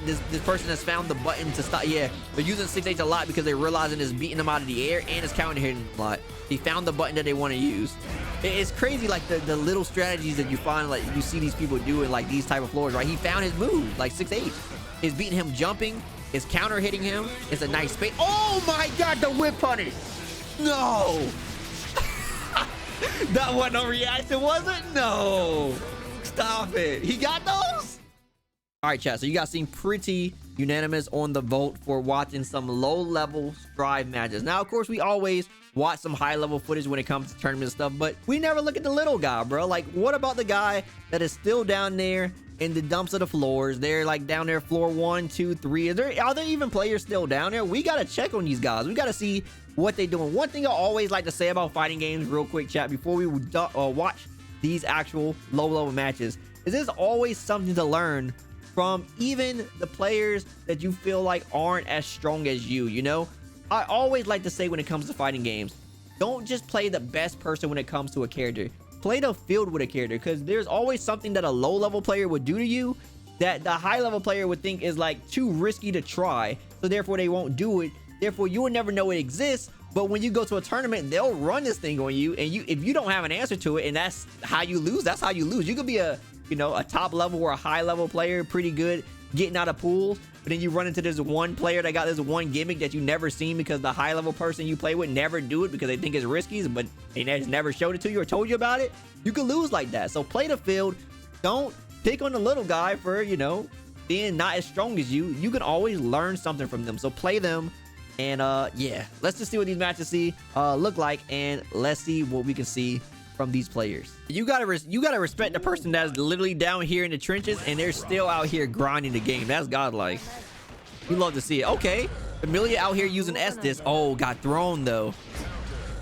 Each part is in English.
this person has found the button to stop. Yeah, they're using 6H a lot because they're realizing it's beating them out of the air and it's counter hitting a lot. He found the button that they want to use. It's crazy, like the little strategies that you find, like you see these people doing, like these type of floors, right? He found his move, like 6H. It's beating him jumping. It's counter hitting him. It's a nice space. Oh my God, the whip punish. No. That wasn't a reaction, was it? No. Stop it. He got those? All right, chat. So you guys seem pretty unanimous on the vote for watching some low-level Strive matches. Now, of course, we always watch some high-level footage when it comes to tournament stuff, but we never look at the little guy, bro. Like, what about the guy that is still down there in the dumps of the floors? They're like down there, floor 1, 2, 3. Are there even players still down there? We got to check on these guys. We got to see what they're doing. One thing I always like to say about fighting games, real quick, chat, before we watch these actual low-level matches, is there's always something to learn from even the players that you feel like aren't as strong as you, you know? I always like to say when it comes to fighting games, don't just play the best person when it comes to a character. Play the field with a character, because there's always something that a low-level player would do to you that the high-level player would think is like too risky to try, so therefore they won't do it. Therefore, you will never know it exists. But when you go to a tournament, they'll run this thing on you, and if you don't have an answer to it, and that's how you lose, that's how you lose. You could be a top level or a high level player, pretty good getting out of pools, but then you run into this one player that got this one gimmick that you never seen because the high level person you play with never do it because they think it's risky, but they never showed it to you or told you about it. You could lose like that. So play the field. Don't pick on the little guy for, you know, being not as strong as you. You can always learn something from them. So play them. And yeah, let's just see what these matches look like, and let's see what we can see from these players. You gotta respect the person that's literally down here in the trenches and they're still out here grinding the game. That's godlike. We love to see it. Okay, Amelia out here using S-Disc. Oh, got thrown though.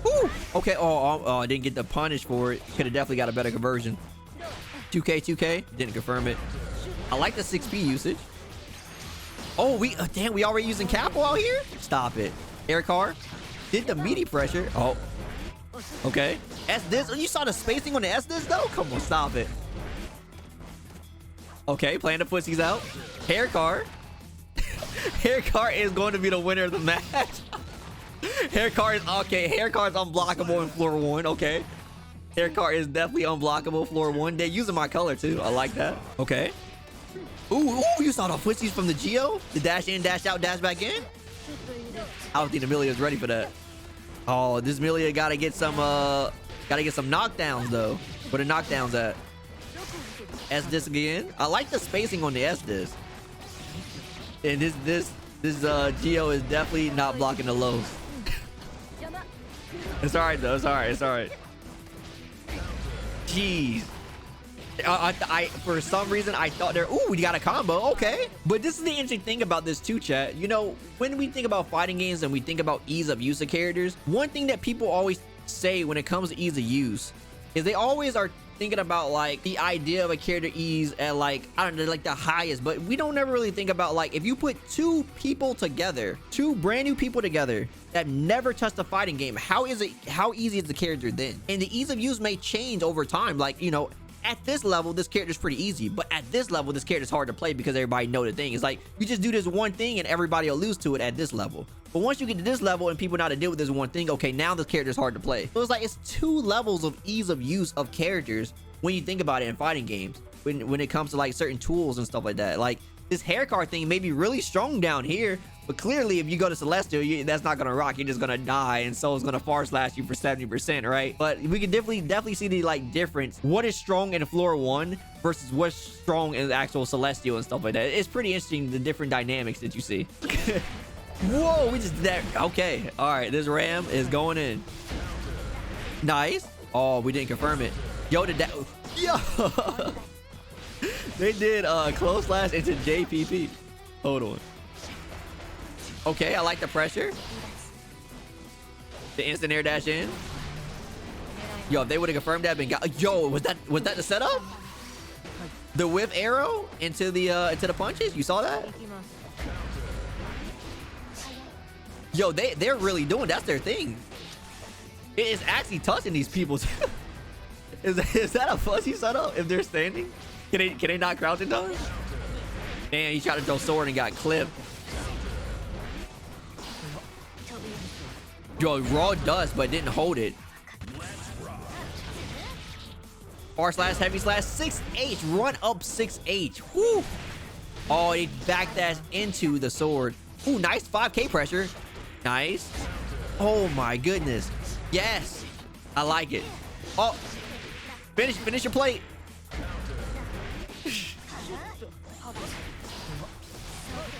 Woo. Okay. Oh, I didn't get the punish for it. Could have definitely got a better conversion. 2K didn't confirm it. I like the 6P usage. Oh, damn, we already using Capo out here? Stop it. Air car. Did the meaty pressure. Oh. Okay. S-Disc. Oh, you saw the spacing on the S-Disc though? Come on, stop it. Okay, playing the pussies out. Hair car. Hair car is going to be the winner of the match. Hair car is okay. Hair car is unblockable in floor 1. Okay. Hair car is definitely unblockable floor 1. They're using my color too. I like that. Okay. Ooh, you saw the footsies from the Geo? The dash in, dash out, dash back in? I don't think Amelia's ready for that. Oh, this Amelia gotta get some knockdowns though. Where the knockdowns at? S-Disc again. I like the spacing on the S-Disc. And this Geo is definitely not blocking the lows. It's alright though, it's alright. Jeez. I for some reason I thought there. Ooh, we got a combo. Okay, but this is the interesting thing about this too, chat. You know, when we think about fighting games and we think about ease of use of characters, one thing that people always say when it comes to ease of use is they always are thinking about like the idea of a character ease at like, I don't know, like the highest, but we don't ever really think about like if you put two people together, two brand new people together that never touched a fighting game, how easy is the character then? And the ease of use may change over time. Like, you know, at this level, this character's pretty easy, but at this level, this character's hard to play because everybody know the thing. It's like, you just do this one thing and everybody will lose to it at this level. But once you get to this level and people know how to deal with this one thing, okay, now this character's hard to play. So it's like, it's two levels of ease of use of characters when you think about it in fighting games, when it comes to like certain tools and stuff like that. Like, this hair card thing may be really strong down here, but clearly if you go to Celestial, that's not gonna rock. You're just gonna die, and Soul's gonna far slash you for 70%, right? But we can definitely see the like difference. What is strong in floor 1 versus what's strong in the actual Celestial and stuff like that. It's pretty interesting, the different dynamics that you see. Whoa, we just did that. Okay, all right, this ram is going in. Nice. Oh, we didn't confirm it. Yo, did that? Yo. They did close slash into JPP. Hold on. Okay, I like the pressure. The instant air dash in. Yo, if they would have confirmed that, yo, was that the setup? The whip arrow into the punches. You saw that? Yo, they're really doing. That's their thing. It is actually touching these people. Is that a fuzzy setup? If they're standing, can they not crouch in time? Damn, he tried to throw sword and got clipped. Yo, raw dust, but didn't hold it. R slash, heavy slash, 6H, run up 6H. Whoo! Oh, he backdash into the sword. Ooh, nice 5K pressure. Nice. Oh my goodness. Yes. I like it. Oh, finish your plate.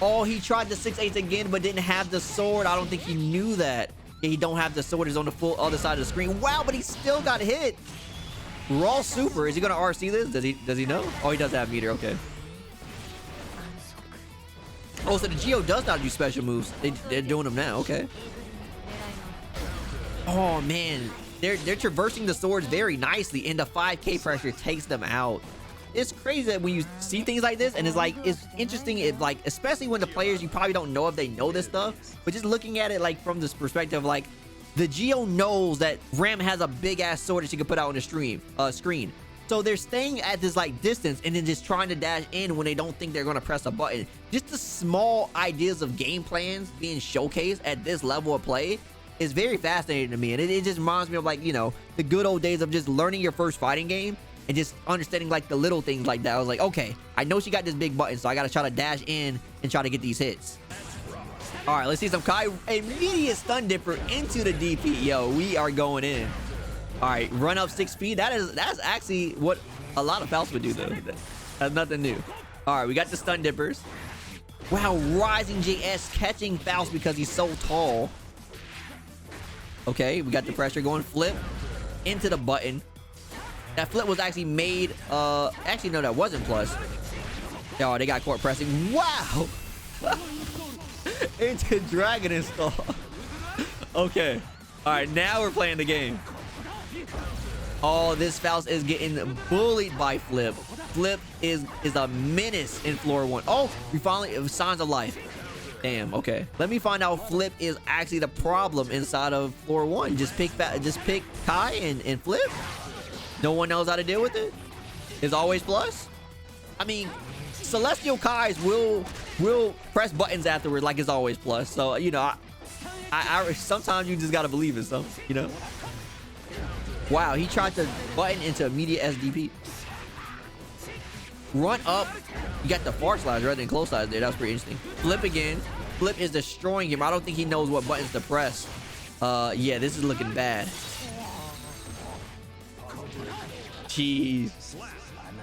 Oh, he tried the 6H again, but didn't have the sword. I don't think he knew that. He don't have the sword. He's on the full other side of the screen. Wow, but he still got hit. Raw super. Is he gonna RC this? Does he know? Oh, he does have meter. Okay. Oh, so the Geo does not do special moves. They're doing them now. Okay. Oh man, they're traversing the swords very nicely, and the 5K pressure takes them out. It's crazy that when you see things like this, and it's like, it's interesting if like, especially when the players, you probably don't know if they know this stuff, but just looking at it like from this perspective, like the Geo knows that Ram has a big ass sword that she can put out on the screen. So they're staying at this like distance and then just trying to dash in when they don't think they're gonna press a button. Just the small ideas of game plans being showcased at this level of play is very fascinating to me, and it just reminds me of like, you know, the good old days of just learning your first fighting game and just understanding like the little things like that. I was like, okay, I know she got this big button, so I gotta try to dash in and try to get these hits. All right, let's see some Kai. Immediate stun dipper into the DP. Yo, we are going in. All right, run up 6 feet. That's actually what a lot of Faust would do though. That's nothing new. All right, we got the stun dippers. Wow, Rising JS catching Faust because he's so tall. Okay, we got the pressure going. Flip into the button. That flip was actually made, actually no, that wasn't plus. Oh, they got court pressing. Wow. Into dragon install. Okay. All right, now we're playing the game. Oh, this Faust is getting bullied by Flip. Flip is a menace in floor 1. Oh, we finally, signs of life. Damn, okay. Let me find out Flip is actually the problem inside of floor 1. Just pick Kai and Flip. No one knows how to deal with it. It's always plus. I mean, Celestial Kais will press buttons afterwards like it's always plus. So, you know, I sometimes you just gotta believe in something, you know. Wow, he tried to button into immediate SDP. Run up. You got the far slash rather than close slash there. That was pretty interesting. Flip again. Flip is destroying him. I don't think he knows what buttons to press. Yeah, this is looking bad. Jeez.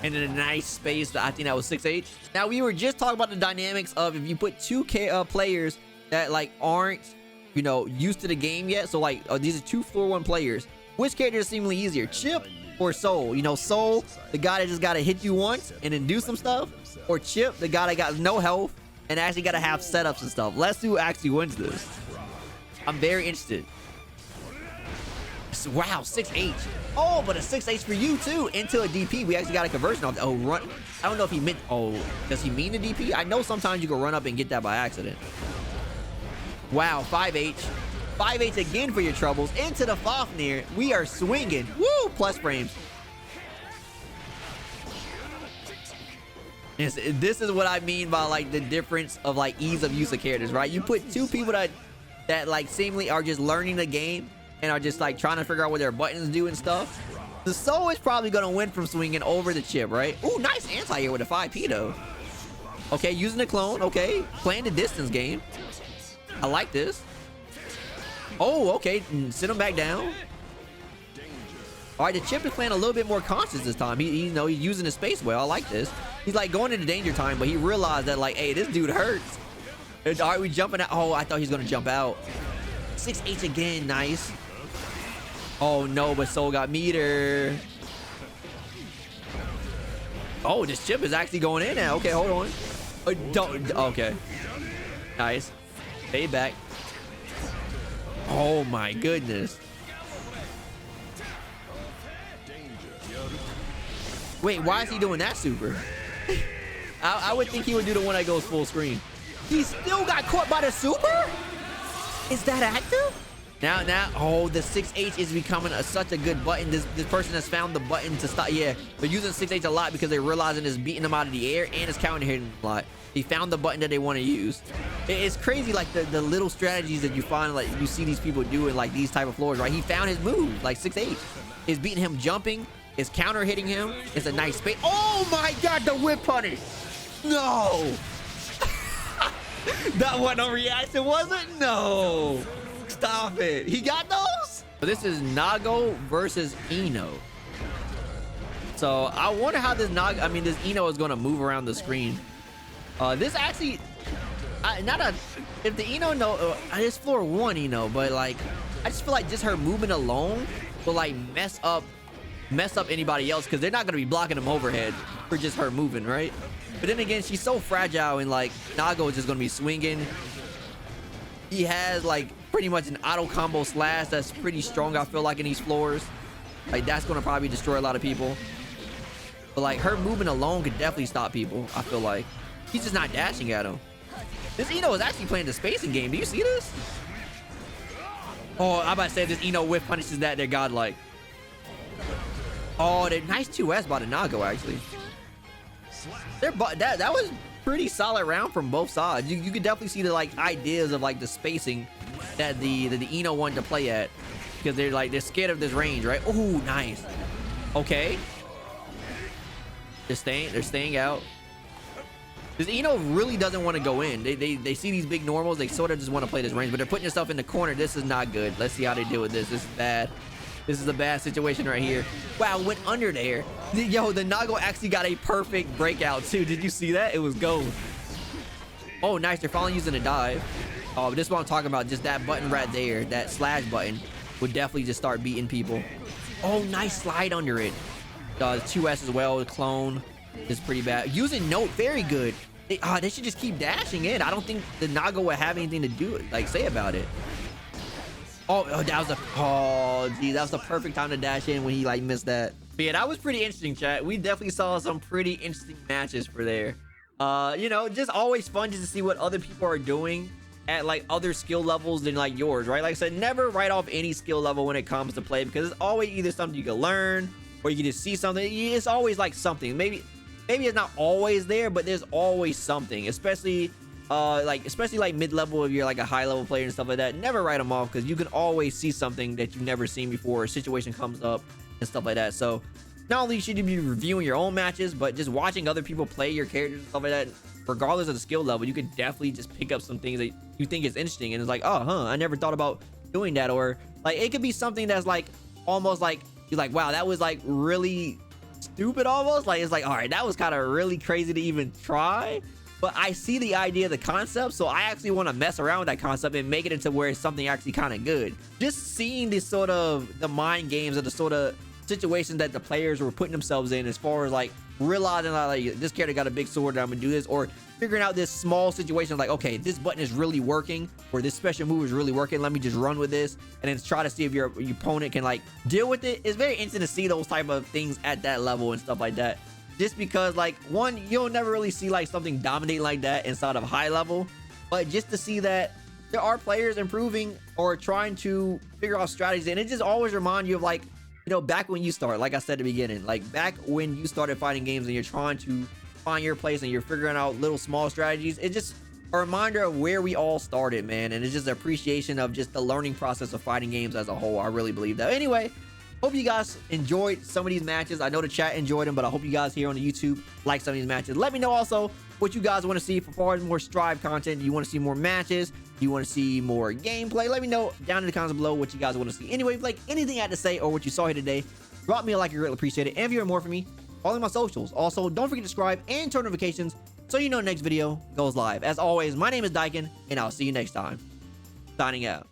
And in a nice space, I think that was 6H. Now, we were just talking about the dynamics of if you put two players that like aren't, you know, used to the game yet. So like, these are two floor 1 players. Which character is seemingly easier, Chip or Soul? You know, Soul, the guy that just got to hit you once and then do some stuff, or Chip, the guy that got no health and actually got to have setups and stuff. Let's see who actually wins this. I'm very interested. Wow, 6H. Oh, but a 6H for you too. Into a DP. We actually got a conversion off. Oh, run. I don't know if he meant. Oh, does he mean the DP? I know sometimes you can run up and get that by accident. Wow, 5H. 5H again for your troubles. Into the Fafnir. We are swinging. Woo, plus frames. This is what I mean by like the difference of like ease of use of characters, right? You put two people that like seemingly are just learning the game and are just like trying to figure out what their buttons do and stuff. The Soul is probably gonna win from swinging over the Chip, right? Ooh, nice anti-air with a 5P though. Okay, using the clone. Okay, playing the distance game. I like this. Oh, okay, send him back down. All right, the Chip is playing a little bit more conscious this time. You know, he's using his space well. I like this. He's like going into danger time, but he realized that like, hey, this dude hurts. All right, we jumping out. Oh, I thought he was gonna jump out. 6H again, nice. Oh no, but Soul got meter. Oh, this Chip is actually going in now. Okay, hold on. Don't. Okay. Nice. Fade back. Oh my goodness. Wait, why is he doing that super? I would think he would do the one that goes full screen. He still got caught by the super? Is that active? Oh, the 6H is becoming such a good button. This person has found the button to stop. Yeah, they're using 6H a lot because they're realizing it's beating them out of the air and it's counter hitting a lot. He found the button that they want to use. It's crazy, like the little strategies that you find, like you see these people do in like these type of floors, right? He found his move, like 6H is beating him jumping, is counter hitting him. It's a nice space. Oh my God, the whip punish. No. That wasn't a reaction, was it? No. Stop it. He got those? So this is Nago versus Eno. So I wonder how this this Eno is going to move around the screen. This actually, if the Eno it's floor 1 Eno, but like, I just feel like just her movement alone will like mess up anybody else because they're not going to be blocking them overhead for just her moving, right? But then again, she's so fragile and like Nago is just going to be swinging. He has like pretty much an auto combo slash that's pretty strong, I feel like, in these floors. Like that's going to probably destroy a lot of people. But like her movement alone could definitely stop people, I feel like. He's just not dashing at him. This Eno is actually playing the spacing game. Do you see this? Oh, I'm about to say this Eno whiff punishes that. They're godlike. Oh, they're nice 2S by the Nago, actually. That was pretty solid round from both sides. You could definitely see the like ideas of like the spacing that the Eno wanted to play at, because they're scared of this range, right? Oh, nice. Okay. They're staying out. This Eno really doesn't want to go in. They see these big normals. They sort of just want to play this range, but they're putting themselves in the corner. This is not good. Let's see how they deal with this. This is bad. This is a bad situation right here. Wow, went under there. Yo, the Nago actually got a perfect breakout too. Did you see that? It was gold. Oh, nice. They're finally using a dive. Oh, but this is what I'm talking about. Just that button right there, that slash button, would definitely just start beating people. Oh, nice slide under it. 2S as well. The clone is pretty bad. Using note, very good. They should just keep dashing in. I don't think the Nago would have anything to do say about it. Oh, that was the perfect time to dash in when he like missed that. But yeah, that was pretty interesting, chat. We definitely saw some pretty interesting matches for there. You know, just always fun just to see what other people are doing at like other skill levels than like yours, right? Like I said, never write off any skill level when it comes to play, because it's always either something you can learn or you can just see something. It's always like something. Maybe it's not always there, but there's always something, especially like mid-level if you're like a high-level player and stuff like that. Never write them off, because you can always see something that you've never seen before. A situation comes up and stuff like that. So not only should you be reviewing your own matches, but just watching other people play your characters and stuff like that, regardless of the skill level, you can definitely just pick up some things that you think is interesting, and it's like, oh, I never thought about doing that. Or like it could be something that's like almost like you're like, wow, that was like really stupid almost. Like it's like, all right, that was kind of really crazy to even try, but I see the idea, the concept, so I actually want to mess around with that concept and make it into where it's something actually kind of good. Just seeing this sort of the mind games or the sort of situations that the players were putting themselves in, as far as like realizing like this character got a big sword and I'm gonna do this, or figuring out this small situation like, okay, this button is really working, or this special move is really working, let me just run with this, and then try to see if your opponent can like deal with it. It's very interesting to see those type of things at that level and stuff like that, just because like, one, you'll never really see like something dominate like that inside of high level, but just to see that there are players improving or trying to figure out strategies, and it just always reminds you of like, you know, back when you start, like I said at the beginning, like back when you started fighting games and you're trying to find your place and you're figuring out little small strategies. It's just a reminder of where we all started, man, and it's just an appreciation of just the learning process of fighting games as a whole. I really believe that. Anyway, hope you guys enjoyed some of these matches. I know the chat enjoyed them, but I hope you guys here on the YouTube like some of these matches. Let me know also what you guys want to see for far as more Strive content. Do you want to see more matches? Do you want to see more gameplay? Let me know down in the comments below what you guys want to see. Anyway, if like anything I had to say or what you saw here today, drop me a like. I greatly appreciate it. And if you want more from me, follow my socials. Also, don't forget to subscribe and turn notifications so you know the next video goes live. As always, my name is Daikin, and I'll see you next time. Signing out.